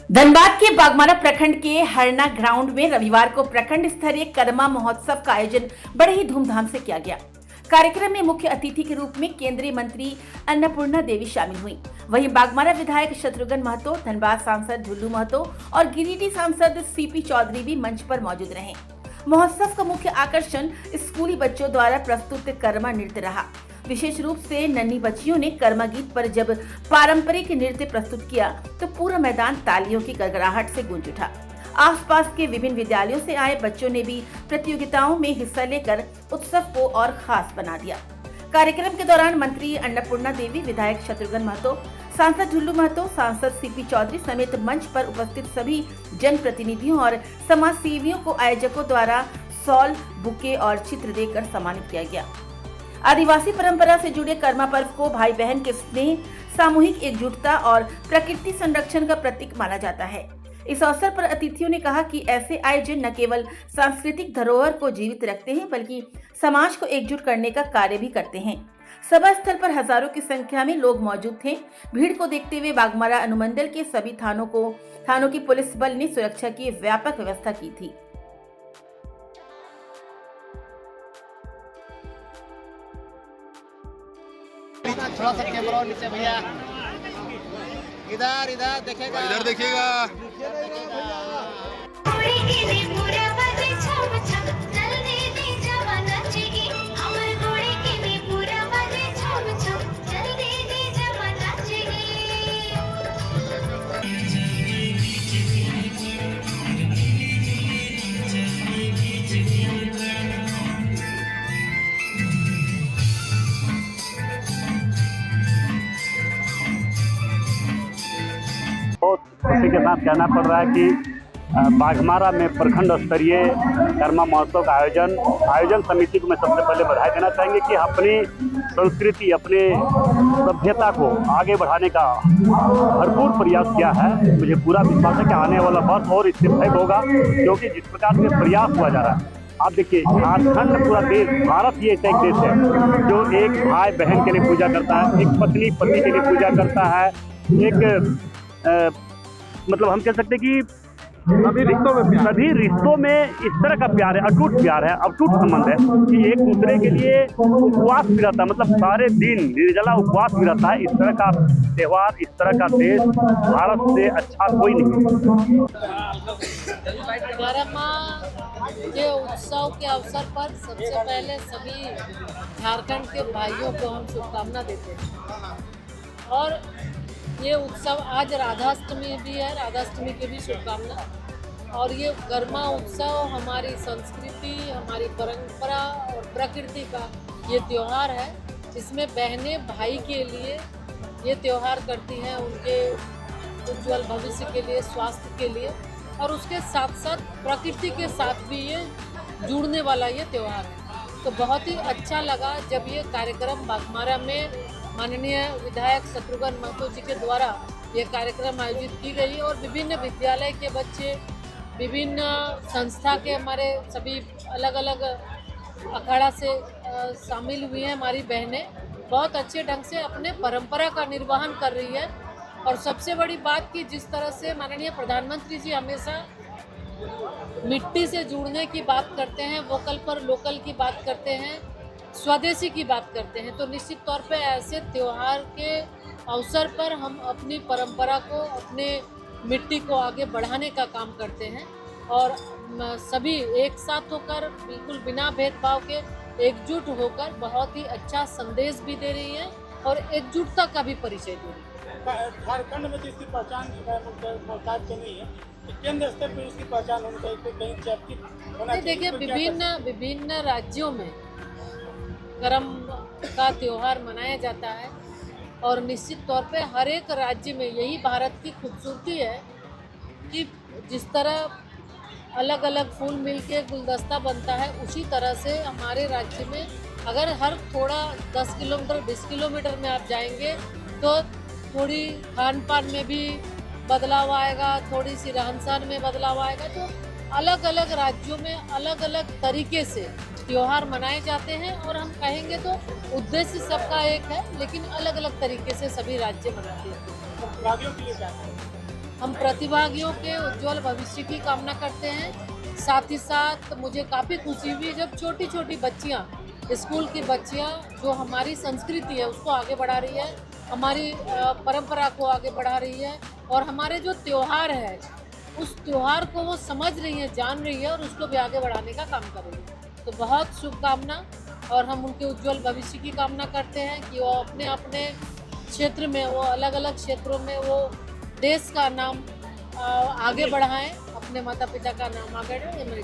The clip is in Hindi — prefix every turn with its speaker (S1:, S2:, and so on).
S1: धनबाद के बागमारा प्रखंड के हरना ग्राउंड में रविवार को प्रखंड स्तरीय कर्मा महोत्सव का आयोजन बड़े ही धूमधाम से किया गया। कार्यक्रम में मुख्य अतिथि के रूप में केंद्रीय मंत्री अन्नपूर्णा देवी शामिल हुई। वहीं बागमारा विधायक शत्रुघ्न महतो, धनबाद सांसद ढुल्लू महतो और गिरिडीह सांसद सीपी चौधरी भी मंच पर मौजूद रहे। महोत्सव का मुख्य आकर्षण स्कूली बच्चों द्वारा प्रस्तुत कर्मा नृत्य रहा। विशेष रूप से नन्ही बच्चियों ने कर्मा गीत पर जब पारंपरिक नृत्य प्रस्तुत किया तो पूरा मैदान तालियों की गड़गड़ाहट से गूंज उठा। आसपास के विभिन्न विद्यालयों से आए बच्चों ने भी प्रतियोगिताओं में हिस्सा लेकर उत्सव को और खास बना दिया। कार्यक्रम के दौरान मंत्री अन्नपूर्णा देवी, विधायक शत्रुघ्न महतो, सांसद ढुल्लू महतो, सांसद सीपी चौधरी समेत मंच पर उपस्थित सभी जनप्रतिनिधियों और समाज सेवियों को आयोजकों द्वारा शॉल, बुके और चित्र देकर सम्मानित किया गया। आदिवासी परंपरा से जुड़े कर्मा पर्व को भाई बहन के स्नेह, सामूहिक एकजुटता और प्रकृति संरक्षण का प्रतीक माना जाता है। इस अवसर पर अतिथियों ने कहा कि ऐसे आयोजन न केवल सांस्कृतिक धरोहर को जीवित रखते हैं बल्कि समाज को एकजुट करने का कार्य भी करते हैं। सभा स्थल पर हजारों की संख्या में लोग मौजूद थे। भीड़ को देखते हुए बागमारा अनुमंडल के सभी थानों की पुलिस बल ने सुरक्षा की व्यापक व्यवस्था की थी।
S2: थोड़ा सा कैमरा नीचे भैया, इधर इधर देखेगा,
S3: इधर देखिएगा।
S4: बहुत खुशी के साथ कहना पड़ रहा है कि बागमारा में प्रखंड स्तरीय कर्मा महोत्सव का आयोजन समिति को मैं सबसे पहले बधाई देना चाहेंगे कि अपनी संस्कृति, अपने सभ्यता को आगे बढ़ाने का भरपूर प्रयास किया है। मुझे पूरा विश्वास है कि आने वाला वर्ष और इससे भय होगा, क्योंकि जिस प्रकार से प्रयास हुआ जा रहा है। आप देखिए, झारखंड पूरा देश, भारत ये ऐसा एक देश है जो एक भाई बहन के लिए पूजा करता है, एक पत्नी पति के लिए पूजा करता है, एक मतलब हम कह सकते हैं कि सभी रिश्तों में इस तरह का प्यार है, अटूट प्यार है, अटूट संबंध है कि एक दूसरे के लिए उपवास भी रहता है, मतलब सारे दिन निर्जला उपवास भी रहता है। इस तरह का त्यौहार, इस तरह का देश भारत से अच्छा कोई नहीं।
S5: कर्मा के उत्सव के अवसर पर सबसे पहले सभी झारखंड के भाइयों को हम शुभकामना देते हैं। और ये उत्सव आज राधाष्टमी भी है, राधाष्टमी की भी शुभकामना। और ये कर्मा उत्सव हमारी संस्कृति, हमारी परंपरा और प्रकृति का ये त्यौहार है, जिसमें बहनें भाई के लिए ये त्यौहार करती हैं, उनके उज्जवल भविष्य के लिए, स्वास्थ्य के लिए, और उसके साथ साथ प्रकृति के साथ भी ये जुड़ने वाला ये त्यौहार है। तो बहुत ही अच्छा लगा जब ये कार्यक्रम बागमारा में माननीय विधायक शत्रुघ्न महतो जी के द्वारा ये कार्यक्रम आयोजित की गई और विभिन्न विद्यालय के बच्चे, विभिन्न संस्था के हमारे सभी अलग अलग अखाड़ा से शामिल हुई हैं। हमारी बहनें बहुत अच्छे ढंग से अपने परंपरा का निर्वहन कर रही है। और सबसे बड़ी बात कि जिस तरह से माननीय प्रधानमंत्री जी हमेशा मिट्टी से जुड़ने की बात करते हैं, वोकल पर लोकल की बात करते हैं, स्वदेशी की बात करते हैं, तो निश्चित तौर पे ऐसे त्यौहार के अवसर पर हम अपनी परंपरा को, अपने मिट्टी को आगे बढ़ाने का काम करते हैं। और सभी एक साथ होकर, बिल्कुल बिना भेदभाव के एकजुट होकर बहुत ही अच्छा संदेश भी दे रही हैं और एकजुटता का भी परिचय दे रही है।
S6: झारखंड में जिसकी पहचान मोहताज तो नहीं है, केंद्र स्तर पर उसकी पहचान होनी चाहिए, कहीं चर्चित होना चाहिए।
S5: देखिए, विभिन्न राज्यों में कर्म का त्यौहार मनाया जाता है और निश्चित तौर पे हर एक राज्य में यही भारत की खूबसूरती है कि जिस तरह अलग अलग फूल मिलके गुलदस्ता बनता है, उसी तरह से हमारे राज्य में अगर हर थोड़ा 10 किलोमीटर 20 किलोमीटर में आप जाएंगे तो थोड़ी खान पान में भी बदलाव आएगा, थोड़ी सी रहन सहन में बदलाव आएगा। तो अलग अलग राज्यों में अलग अलग तरीके से त्योहार मनाए जाते हैं और हम कहेंगे तो उद्देश्य सबका एक है, लेकिन अलग अलग तरीके से सभी राज्य मनाते हैं।
S6: अपराधियों के लिए क्या है?
S5: हम प्रतिभागियों के उज्जवल भविष्य की कामना करते हैं। साथ ही साथ मुझे काफ़ी खुशी हुई जब छोटी छोटी बच्चियाँ, स्कूल की बच्चियाँ जो हमारी संस्कृति है उसको आगे बढ़ा रही है, हमारी परंपरा को आगे बढ़ा रही है और हमारे जो त्यौहार है उस त्यौहार को वो समझ रही है, जान रही है और उसको भी आगे बढ़ाने का काम कर रही है। तो बहुत शुभकामना और हम उनके उज्जवल भविष्य की कामना करते हैं कि वो अपने अपने क्षेत्र में, वो अलग अलग क्षेत्रों में वो देश का नाम आगे बढ़ाएं, अपने माता पिता का नाम आगे बढ़ाएं। ये मेरी